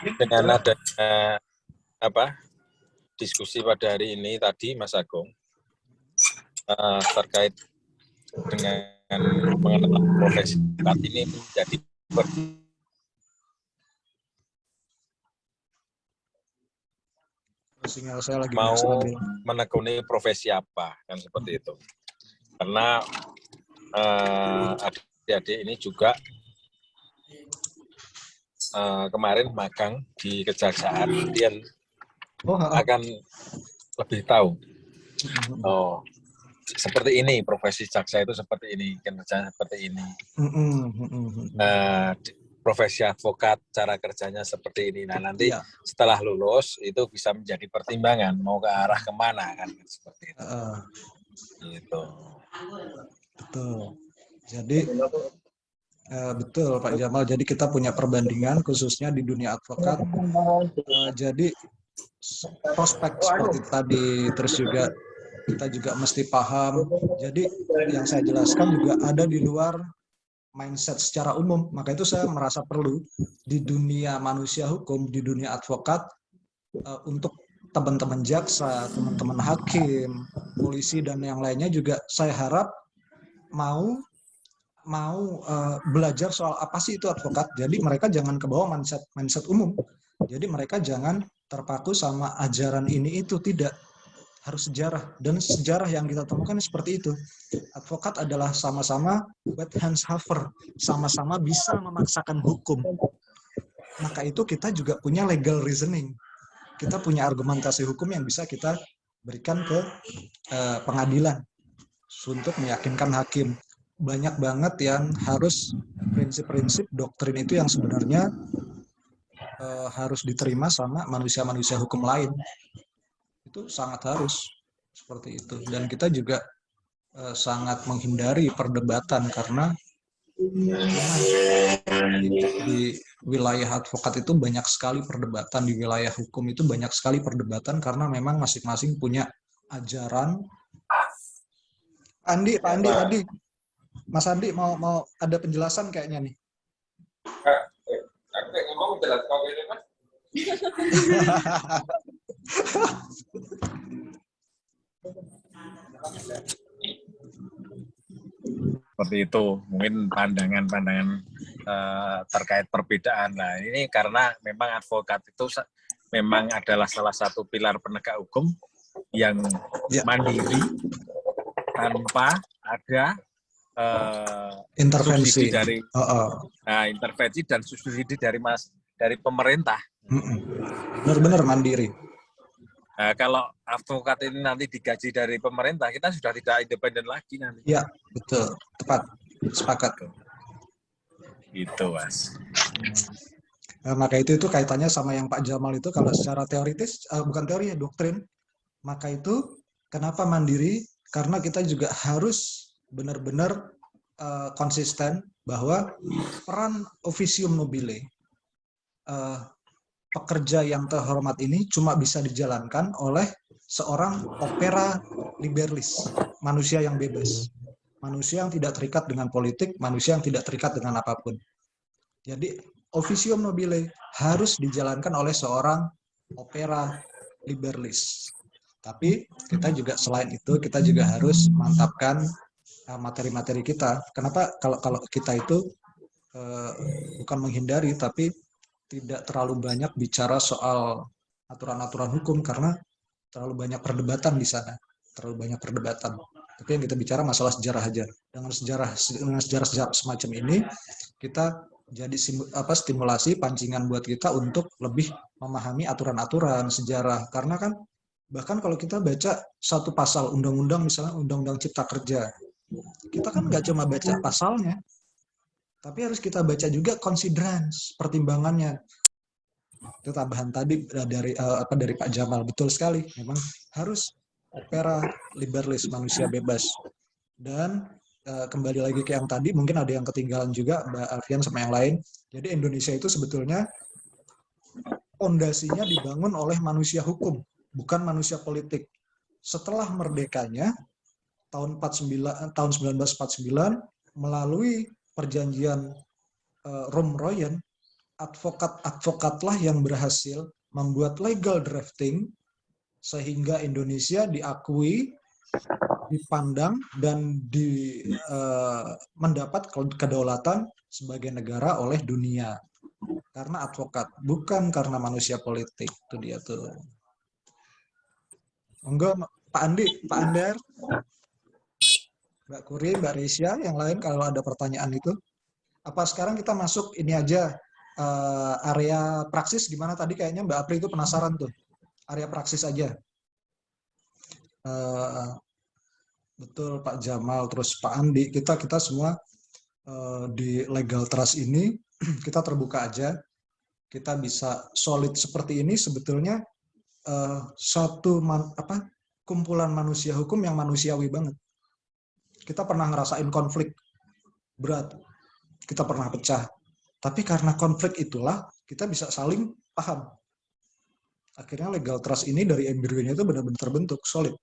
dengan adanya diskusi pada hari ini tadi, Mas Agung, terkait dengan mengenal profesi ini menjadi mau menekuni profesi apa, kan seperti itu. Karena adik-adik ini juga kemarin magang di Kejaksaan, dia akan lebih tahu. Oh, seperti ini profesi jaksa itu, seperti ini kinerja seperti ini. Profesi advokat cara kerjanya seperti ini. Nah, nanti setelah lulus itu bisa menjadi pertimbangan mau ke arah kemana, kan seperti itu. Gitu. Betul. Jadi betul Pak Jamal. Jadi kita punya perbandingan khususnya di dunia advokat. Jadi prospek seperti tadi, terus juga kita juga mesti paham. Jadi yang saya jelaskan juga ada di luar mindset secara umum. Maka itu saya merasa perlu di dunia manusia hukum, di dunia advokat, untuk teman-teman jaksa, teman-teman hakim, polisi, dan yang lainnya juga saya harap mau belajar soal apa sih itu advokat. Jadi mereka jangan kebawa mindset umum. Jadi mereka jangan terpaku sama ajaran ini itu, tidak. Harus sejarah, dan sejarah yang kita temukan seperti itu. Advokat adalah sama-sama wet hands haver, sama-sama bisa memaksakan hukum. Maka itu kita juga punya legal reasoning. Kita punya argumentasi hukum yang bisa kita berikan ke pengadilan untuk meyakinkan hakim. Banyak banget yang harus prinsip-prinsip doktrin itu yang sebenarnya harus diterima sama manusia-manusia hukum lain. Itu sangat harus seperti itu. Dan kita juga sangat menghindari perdebatan karena di wilayah advokat itu banyak sekali perdebatan, di wilayah hukum itu banyak sekali perdebatan karena memang masing-masing punya ajaran. Pak Andi tadi, Mas Andi mau ada penjelasan kayaknya nih. Aku ngomong jelas kau ini, Mas. Seperti itu, mungkin pandangan-pandangan terkait perbedaan. Nah, ini karena memang advokat itu memang adalah salah satu pilar penegak hukum yang mandiri tanpa ada intervensi dari intervensi dan subsidi dari pemerintah. Benar-benar mandiri. Nah, kalau advokat ini nanti digaji dari pemerintah, kita sudah tidak independen lagi nanti. Ya, betul, tepat, sepakat. Gitu, Mas. Maka itu kaitannya sama yang Pak Jamal itu, kalau secara teoritis, bukan teori ya, doktrin. Maka itu kenapa mandiri? Karena kita juga harus benar-benar konsisten bahwa peran officium nobile, pekerja yang terhormat ini cuma bisa dijalankan oleh seorang opera liberis, manusia yang bebas, manusia yang tidak terikat dengan politik, manusia yang tidak terikat dengan apapun. Jadi officium nobile harus dijalankan oleh seorang opera liberis. Tapi kita juga selain itu kita juga harus mantapkan materi-materi kita. Kenapa kalau kita itu bukan menghindari tapi tidak terlalu banyak bicara soal aturan-aturan hukum karena terlalu banyak perdebatan di sana, terlalu banyak perdebatan. Tapi yang kita bicara masalah sejarah aja. Dengan sejarah semacam ini kita jadi stimulasi pancingan buat kita untuk lebih memahami aturan-aturan sejarah. Karena kan bahkan kalau kita baca satu pasal undang-undang, misalnya undang-undang Cipta Kerja, kita kan nggak cuma baca pasalnya, tapi harus kita baca juga considerance, pertimbangannya. Itu tambahan tadi dari Pak Jamal, betul sekali. Memang harus opera liberis, manusia bebas. Dan kembali lagi ke yang tadi, mungkin ada yang ketinggalan juga Mbak Alfian sama yang lain. Jadi Indonesia itu sebetulnya fondasinya dibangun oleh manusia hukum, bukan manusia politik. Setelah merdekanya tahun 1949 melalui perjanjian Rom-Royen, advokat-advokatlah yang berhasil membuat legal drafting sehingga Indonesia diakui, dipandang, dan mendapat kedaulatan sebagai negara oleh dunia. Karena advokat, bukan karena manusia politik. Itu dia tuh. Enggak, Pak Andi, Pak Andar, Mbak Kuri, Mbak Risya, yang lain kalau ada pertanyaan itu. Apa sekarang kita masuk ini aja, area praksis gimana tadi kayaknya Mbak Apri itu penasaran tuh. Area praksis aja. Betul Pak Jamal, terus Pak Andi, kita semua di Legal Trust ini kita terbuka aja. Kita bisa solid seperti ini sebetulnya kumpulan manusia hukum yang manusiawi banget. Kita pernah ngerasain konflik berat, kita pernah pecah, tapi karena konflik itulah kita bisa saling paham. Akhirnya Legal Trust ini dari embryonya itu benar-benar terbentuk solid.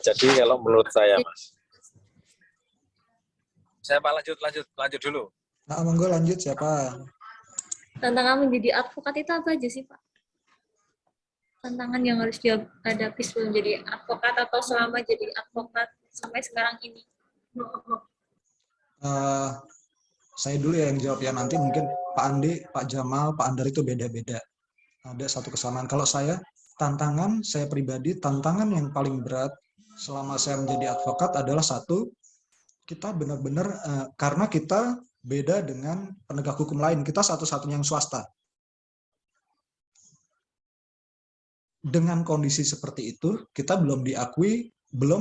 Jadi kalau menurut saya, Mas, siapa lanjut dulu. Nah, monggo lanjut siapa? Tantangan menjadi advokat itu apa aja sih, Pak? Tantangan yang harus dihadapi sebelum jadi advokat atau selama jadi advokat sampai sekarang ini? Saya dulu ya yang jawab ya, nanti mungkin Pak Andi, Pak Jamal, Pak Andar itu beda-beda. Ada satu kesamaan. Kalau saya pribadi, tantangan yang paling berat selama saya menjadi advokat adalah satu, kita benar-benar, karena kita beda dengan penegak hukum lain, kita satu-satunya yang swasta. Dengan kondisi seperti itu, kita belum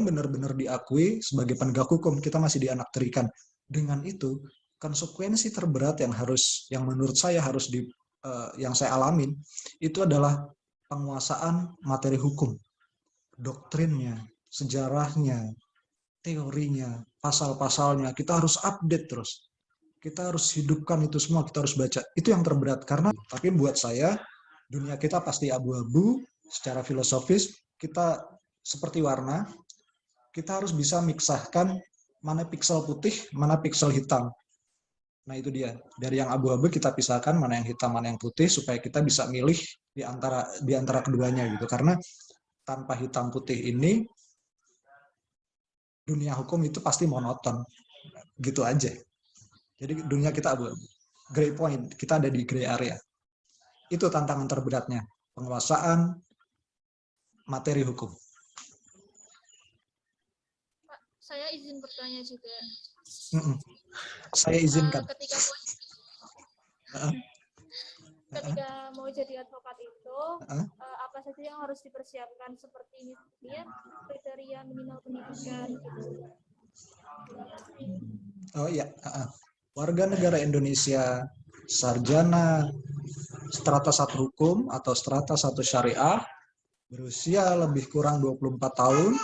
benar-benar diakui sebagai penegak hukum, kita masih dianakterikan. Dengan itu, konsekuensi terberat yang menurut saya yang saya alamin, itu adalah penguasaan materi hukum, doktrinnya, sejarahnya, teorinya, pasal-pasalnya, kita harus update terus. Kita harus hidupkan itu semua, kita harus baca. Itu yang terberat, tapi buat saya, dunia kita pasti abu-abu, secara filosofis, kita seperti warna, kita harus bisa miksahkan mana piksel putih, mana piksel hitam. Nah itu dia, dari yang abu-abu kita pisahkan mana yang hitam, mana yang putih, supaya kita bisa milih di antara keduanya gitu. Karena tanpa hitam putih ini, dunia hukum itu pasti monoton, gitu aja. Jadi dunia kita abu-abu. Gray point, kita ada di gray area. Itu tantangan terberatnya, penguasaan materi hukum. Pak, saya izin bertanya juga. Saya izinkan. Ketika mau jadi advokat itu, apa saja yang harus dipersiapkan seperti ini, kriteria minimal pendidikan gitu. Oh iya, warga negara Indonesia, sarjana strata 1 hukum atau strata 1 syariah, berusia lebih kurang 24 tahun,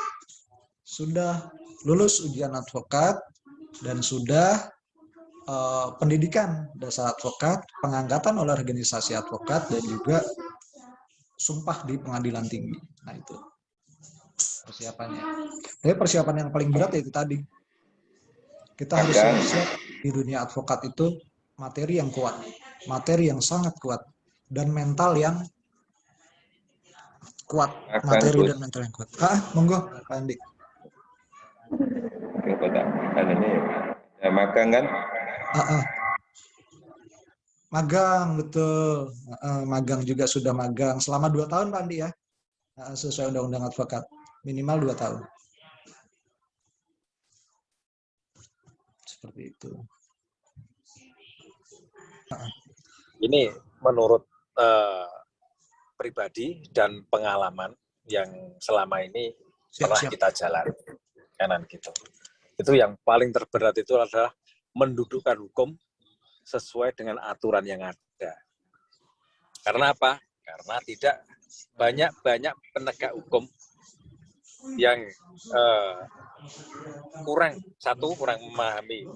sudah lulus ujian advokat, dan sudah pendidikan dasar advokat, pengangkatan oleh organisasi advokat, dan juga sumpah di pengadilan tinggi. Nah itu persiapannya. Tapi persiapan yang paling berat itu tadi. Kita harus siap di dunia advokat itu materi yang kuat, materi yang sangat kuat, dan mental yang kuat. Materi dan mental yang kuat. Monggo, Pak Andi. Ya, magang kan? Magang, betul. Magang juga sudah magang. Selama 2 tahun, Pak Andi ya. Sesuai Undang-Undang Advokat. Minimal 2 tahun. Seperti itu. Ini menurut pribadi dan pengalaman yang selama ini pernah kita jalani, kanan gitu. Itu yang paling terberat itu adalah mendudukkan hukum sesuai dengan aturan yang ada. Karena apa? Karena tidak banyak penegak hukum yang kurang memahami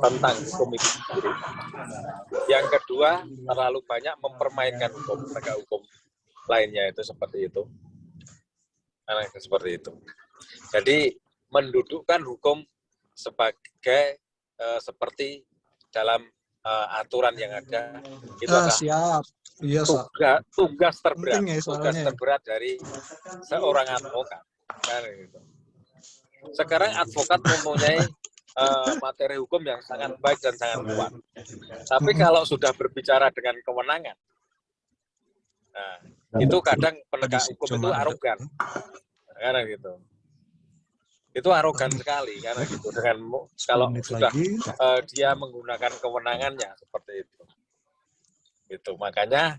tentang hukum itu sendiri. Yang kedua, terlalu banyak mempermainkan penegak hukum lainnya, itu seperti itu. Seperti itu. Jadi mendudukkan hukum sebagai seperti dalam aturan yang ada itu adalah siap. Iya, tugas terberat, penting ya tugas soalnya. terberat dari seorang advokat. Kan gitu. Sekarang advokat mempunyai materi hukum yang sangat baik dan sangat kuat. Tapi kalau sudah berbicara dengan kewenangan, nah, itu kadang penegak hukum itu arogan, karena gitu. Itu arogan sekali, karena gitu. Dengan kalau sudah dia menggunakan kewenangannya seperti itu. Itu makanya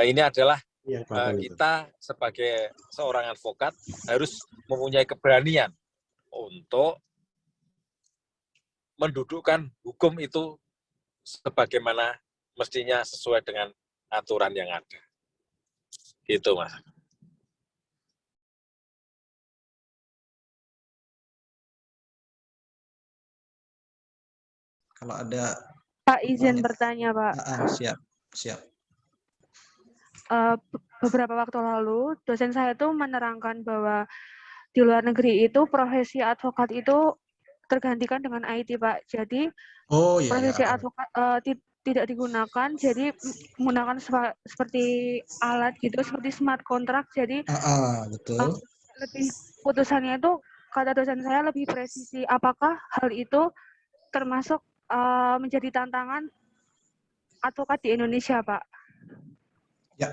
ini adalah kita sebagai seorang advokat harus mempunyai keberanian untuk mendudukkan hukum itu sebagaimana mestinya sesuai dengan aturan yang ada. Gitu, Mas. Kalau ada Pak, izin bertanya, Pak. Siap. Beberapa waktu lalu, dosen saya itu menerangkan bahwa di luar negeri itu profesi advokat itu tergantikan dengan IT, Pak. Jadi profesi advokat tidak digunakan, jadi menggunakan seperti alat gitu, seperti smart contract. Jadi betul. Lebih putusannya itu, kata dosen saya, lebih presisi. Apakah hal itu termasuk menjadi tantangan advokat di Indonesia, Pak? Ya,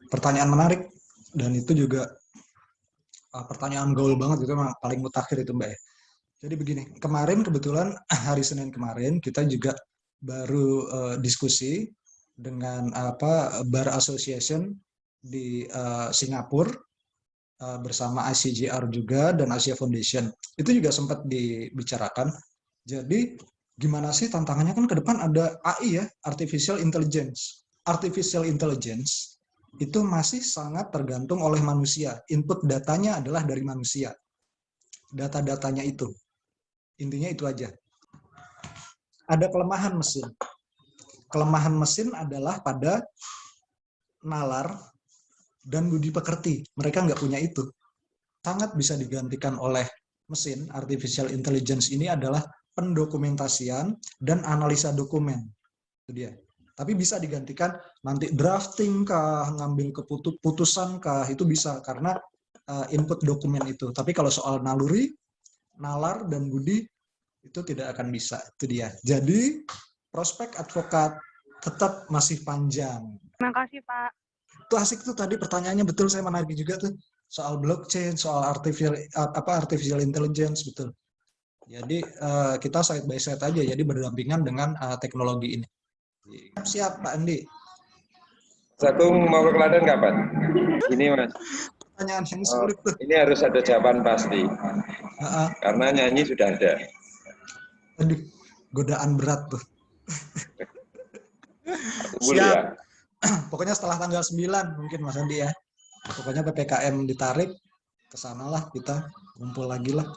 pertanyaan menarik, dan itu juga pertanyaan gaul banget, itu memang paling mutakhir itu, Mbak. Jadi begini, kemarin kebetulan hari Senin kemarin kita juga baru diskusi dengan Bar Association di Singapura bersama ICJR juga dan Asia Foundation. Itu juga sempat dibicarakan. Jadi gimana sih tantangannya, kan ke depan ada AI ya, Artificial Intelligence. Artificial Intelligence itu masih sangat tergantung oleh manusia. Input datanya adalah dari manusia. Data-datanya itu. Intinya itu aja. Ada kelemahan mesin. Kelemahan mesin adalah pada nalar dan budi pekerti. Mereka nggak punya itu. Sangat bisa digantikan oleh mesin. Artificial Intelligence ini adalah pendokumentasian dan analisa dokumen. Itu dia. Tapi bisa digantikan nanti drafting kah, ngambil keputusan kah, itu bisa karena input dokumen itu. Tapi kalau soal naluri, nalar, dan budi, itu tidak akan bisa. Itu dia. Jadi prospek advokat tetap masih panjang. Terima kasih, Pak. Itu asik tuh tadi pertanyaannya, betul, saya menarik juga tuh. Soal blockchain, soal artificial intelligence, betul. Jadi kita side by side aja, jadi berdampingan dengan teknologi ini. Siap, Pak Andi. Agung mau ke Klaten kapan? Ini, Mas. Pertanyaan yang sulit tuh. Ini harus ada jawaban pasti. Karena nyanyi sudah ada. Aduh, godaan berat tuh. Siap. Pokoknya setelah tanggal 9 mungkin, Mas Andi ya. Pokoknya PPKM ditarik, ke sanalah kita kumpul lagi lah.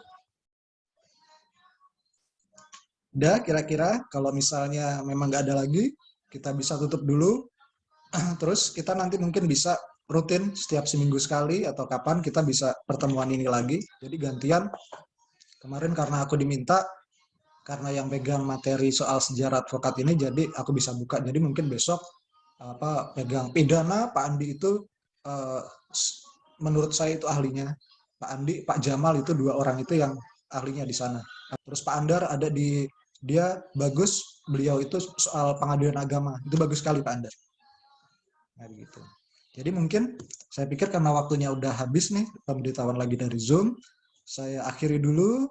Udah, kira-kira kalau misalnya memang nggak ada lagi, kita bisa tutup dulu. Terus kita nanti mungkin bisa rutin setiap seminggu sekali atau kapan kita bisa pertemuan ini lagi. Jadi gantian. Kemarin karena aku diminta, karena yang pegang materi soal sejarah advokat ini, jadi aku bisa buka. Jadi mungkin besok pegang pidana, Pak Andi itu menurut saya itu ahlinya. Pak Andi, Pak Jamal itu dua orang itu yang ahlinya di sana. Terus Pak Andar ada dia bagus, beliau itu soal pengadilan agama, itu bagus sekali Pak Andar. Nah, gitu. Jadi mungkin saya pikir karena waktunya udah habis nih, pemberitahuan lagi dari Zoom, saya akhiri dulu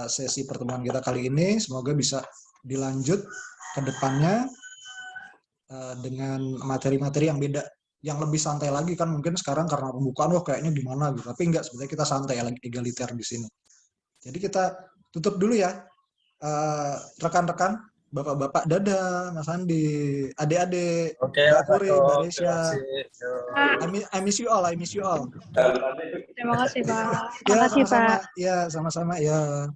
sesi pertemuan kita kali ini. Semoga bisa dilanjut ke depannya dengan materi-materi yang beda, yang lebih santai lagi kan. Mungkin sekarang karena pembukaan kayaknya gimana gitu, tapi enggak, sebenarnya kita santai lagi, egaliter di sini. Jadi kita tutup dulu ya. Rekan-rekan, bapak-bapak, dadah, Mas Andi, adik-adik, Mbak Puri, Mbak Resya. I miss you all, I miss you all. Terima kasih, Pak. Terima kasih, Pak. Ya, sama-sama. Ya.